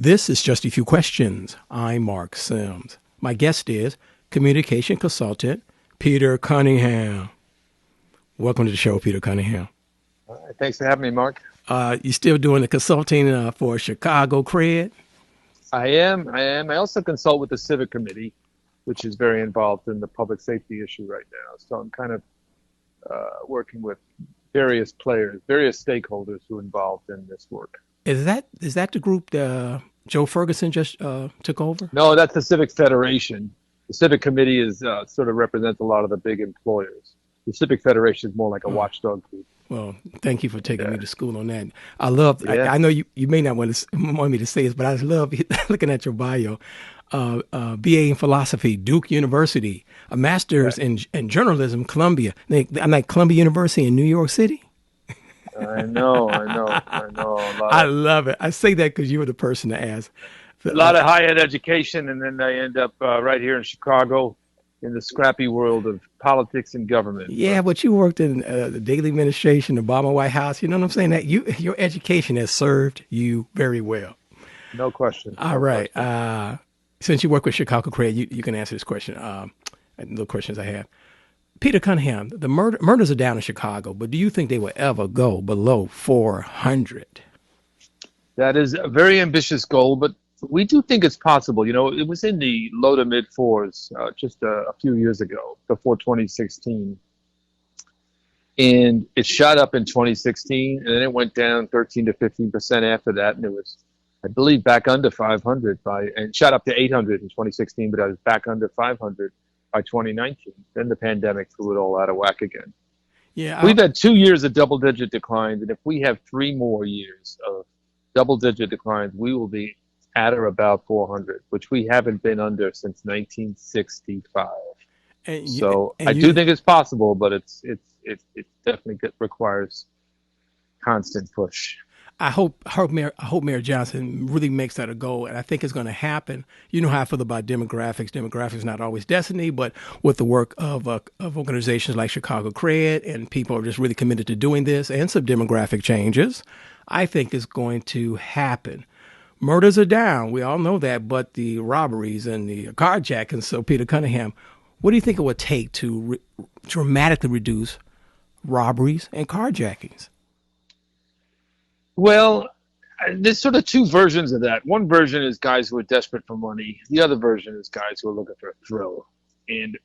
This is Just a Few Questions. I'm Marc Sims. My guest is communication consultant Peter Cunningham. Welcome to the show, Peter Cunningham. All right, thanks for having me, Mark. You still doing the consulting for Chicago Cred? I also consult with the Civic Committee, which is very involved in the public safety issue right now. So I'm kind of working with various players, various stakeholders who are involved in this work. Is that the group that Joe Ferguson just took over? No, that's the Civic Federation. The Civic Committee is sort of represents a lot of the big employers. The Civic Federation is more like a watchdog group. Well, thank you for taking me to school on that. I love, I know you may not want me to say this, but I love looking at your bio. BA in philosophy, Duke University, a master's in journalism, Columbia. I'm at Columbia University in New York City. I know. I love it. I say that because you were the person to ask. A lot of higher education, and then I end up right here in Chicago in the scrappy world of politics and government. Yeah, but you worked in the daily administration, the Obama White House. You know what I'm saying? That your education has served you very well. No question. All right. Since you work with Chicago Cred, you can answer this question. The questions I have. Peter Cunningham, the murders are down in Chicago, but do you think they will ever go below 400? That is a very ambitious goal, but we do think it's possible. You know, it was in the low to mid fours just a few years ago, before 2016. And it shot up in 2016, and then it went down 13 to 15% after that. And it was, I believe, back under 500 and shot up to 800 in 2016, but I was back under 500 by 2019. Then the pandemic threw it all out of whack again. Yeah, we've had 2 years of double-digit declines, and if we have 3 more years of double-digit declines, we will be at or about 400, which we haven't been under since 1965. I do think it's possible, but it definitely requires constant push. I hope Mayor Johnson really makes that a goal, and I think it's going to happen. You know how I feel about demographics. Demographics not always destiny, but with the work of organizations like Chicago Cred, and people are just really committed to doing this, and some demographic changes, I think it's going to happen. Murders are down. We all know that, but the robberies and the carjackings. So, Peter Cunningham, what do you think it would take to dramatically reduce robberies and carjackings? Well, there's sort of 2 versions of that. One version is guys who are desperate for money. The other version is guys who are looking for a thrill. And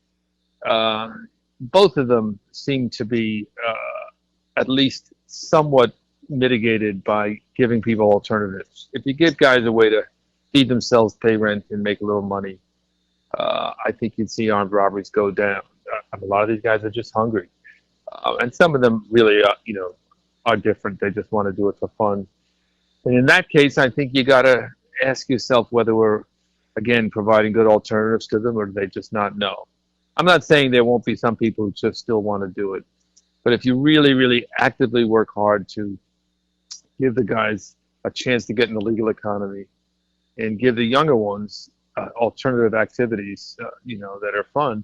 both of them seem to be at least somewhat mitigated by giving people alternatives. If you give guys a way to feed themselves, pay rent, and make a little money, I think you'd see armed robberies go down. A lot of these guys are just hungry. And some of them really, are different. They just want to do it for fun. And in that case, I think you got to ask yourself whether we're, again, providing good alternatives to them, or do they just not know? I'm not saying there won't be some people who just still want to do it. But if you really, really actively work hard to give the guys a chance to get in the legal economy and give the younger ones alternative activities, that are fun,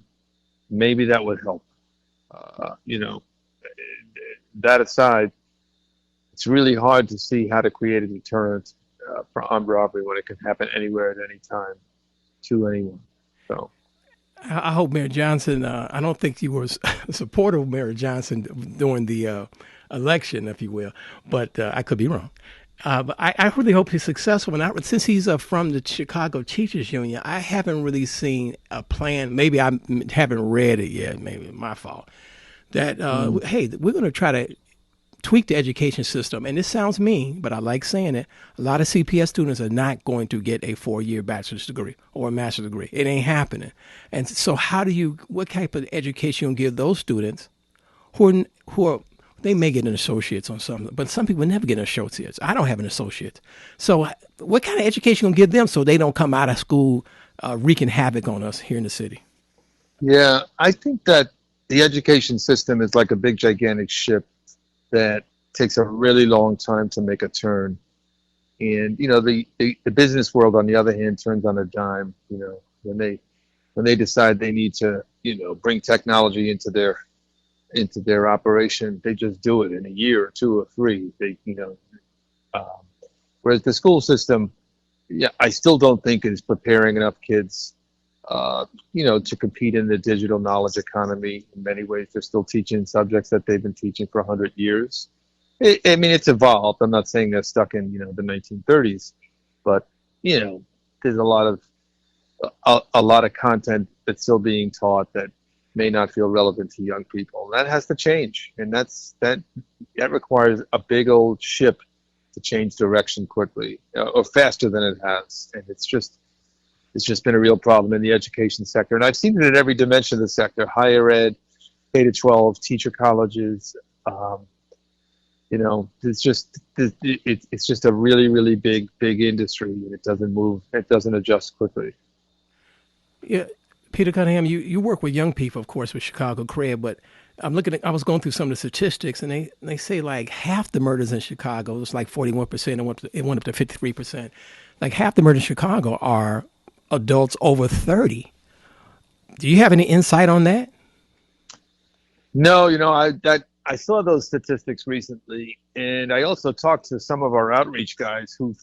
maybe that would help. That aside, it's really hard to see how to create a deterrent for armed robbery when it can happen anywhere at any time to anyone. So I hope Mayor Johnson, I don't think you were a supporter of Mayor Johnson during the election, if you will, but I could be wrong. But I really hope he's successful. And since he's from the Chicago Teachers Union, I haven't really seen a plan. Maybe I haven't read it yet. Maybe my fault. That, hey, we're going to try to tweak the education system. And this sounds mean, but I like saying it. A lot of CPS students are not going to get a 4-year bachelor's degree or a master's degree. It ain't happening. And so what type of education you give those students who are, they may get an associate's on something, but some people never get an associate's. I don't have an associate. So what kind of education you going to give them so they don't come out of school wreaking havoc on us here in the city? Yeah, I think that the education system is like a big, gigantic ship that takes a really long time to make a turn. And, the business world, on the other hand, turns on a dime, when they decide they need to, bring technology into their operation, they just do it in a year or 2 or 3. Whereas the school system yeah, I still don't think is preparing enough kids, to compete in the digital knowledge economy. In many ways, they're still teaching subjects that they've been teaching for 100 years. I mean, it's evolved. I'm not saying they're stuck in, the 1930s, but, there's a lot of content that's still being taught that may not feel relevant to young people. That has to change, and that requires a big old ship to change direction quickly, or faster than it has. And it's just been a real problem in the education sector, and I've seen it in every dimension of the sector: higher ed, K to 12, teacher colleges. Um, it's just a really, really big industry, and it doesn't move, it doesn't adjust quickly. Yeah, Peter Cunningham, you work with young people, of course, with Chicago Cred, but I was going through some of the statistics, and they say like half the murders in Chicago, it's like 41%, it went up to 53%. Like half the murders in Chicago are adults over 30. Do you have any insight on that? No, I saw those statistics recently, and I also talked to some of our outreach guys who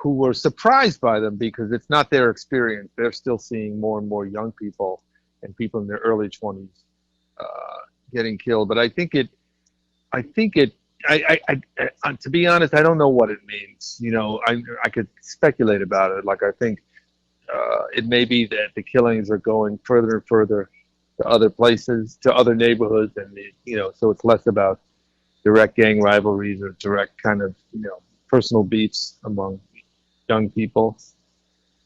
were surprised by them because it's not their experience. They're still seeing more and more young people and people in their early 20s uh, getting killed. But I think it, to be honest, I don't know what it means. I could speculate about it. Like, I think it may be that the killings are going further and further to other places, to other neighborhoods, and so it's less about direct gang rivalries or direct kind of personal beefs among young people.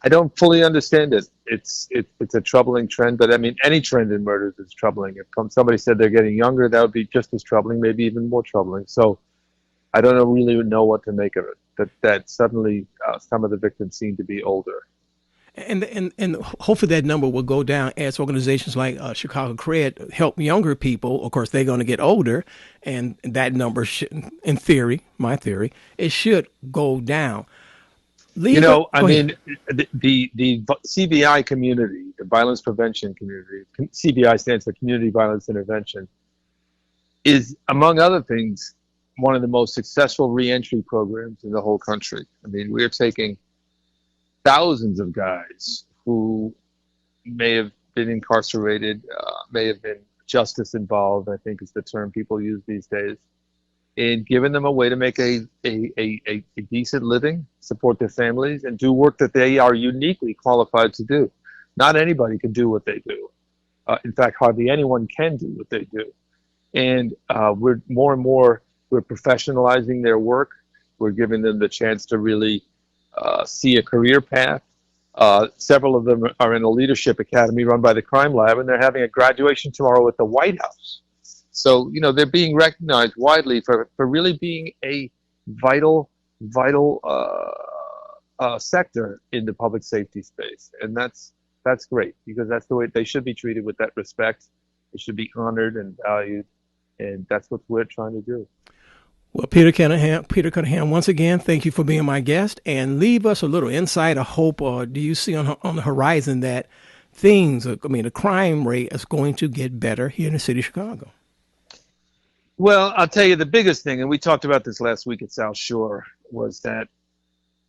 I don't fully understand it. It's a troubling trend, but I mean, any trend in murders is troubling. If somebody said they're getting younger, that would be just as troubling, maybe even more troubling. So I don't really know what to make of it. That suddenly some of the victims seem to be older. And hopefully that number will go down as organizations like Chicago Cred help younger people. Of course, they're going to get older, and that number should, in theory, my theory, it should go down. I Go ahead. mean, the CBI community, the violence prevention community, CBI stands for Community Violence Intervention, is, among other things, one of the most successful reentry programs in the whole country. I mean, we're taking thousands of guys who may have been incarcerated, may have been justice involved, I think is the term people use these days, and giving them a way to make a decent living, support their families, and do work that they are uniquely qualified to do. Not anybody can do what they do. In fact, hardly anyone can do what they do. And we're more and more, we're professionalizing their work. We're giving them the chance to really see a career path. Several of them are in a leadership academy run by the Crime Lab, and they're having a graduation tomorrow at the White House. So, they're being recognized widely for really being a vital sector in the public safety space. And that's great, because that's the way they should be treated, with that respect. They should be honored and valued. And that's what we're trying to do. Well, Peter Cunningham, once again, thank you for being my guest, and leave us a little insight or hope, or do you see on the horizon that the crime rate is going to get better here in the city of Chicago? Well, I'll tell you the biggest thing, and we talked about this last week at South Shore, was that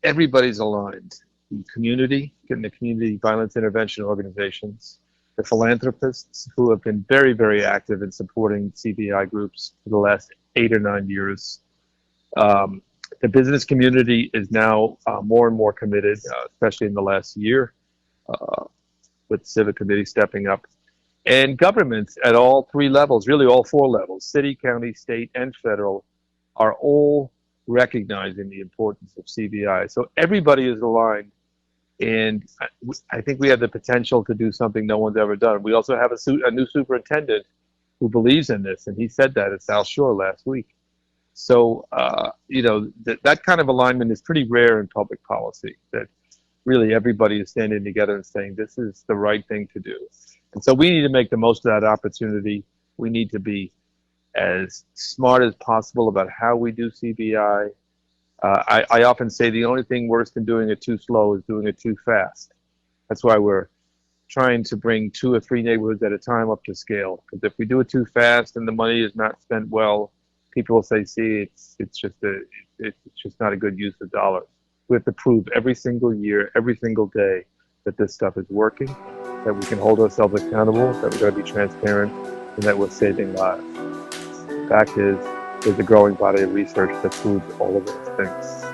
everybody's aligned. The community, getting the community violence intervention organizations, the philanthropists who have been very, very active in supporting CBI groups for the last 8 or 9 years. The business community is now more and more committed, especially in the last year, with the civic committee stepping up. And governments at all three levels, really all four levels, city, county, state, and federal, are all recognizing the importance of CBI. So everybody is aligned, and I think we have the potential to do something no one's ever done. We also have a new superintendent who believes in this, and he said that at South Shore last week. So, that kind of alignment is pretty rare in public policy, that really everybody is standing together and saying this is the right thing to do. And so we need to make the most of that opportunity. We need to be as smart as possible about how we do CBI. I often say the only thing worse than doing it too slow is doing it too fast. That's why we're trying to bring 2 or 3 neighborhoods at a time up to scale. Because if we do it too fast and the money is not spent well, people will say, "See, it's just not a good use of dollars." We have to prove every single year, every single day that this stuff is working, that we can hold ourselves accountable, that we're going to be transparent, and that we're saving lives. The fact is, there's a growing body of research that proves all of those things.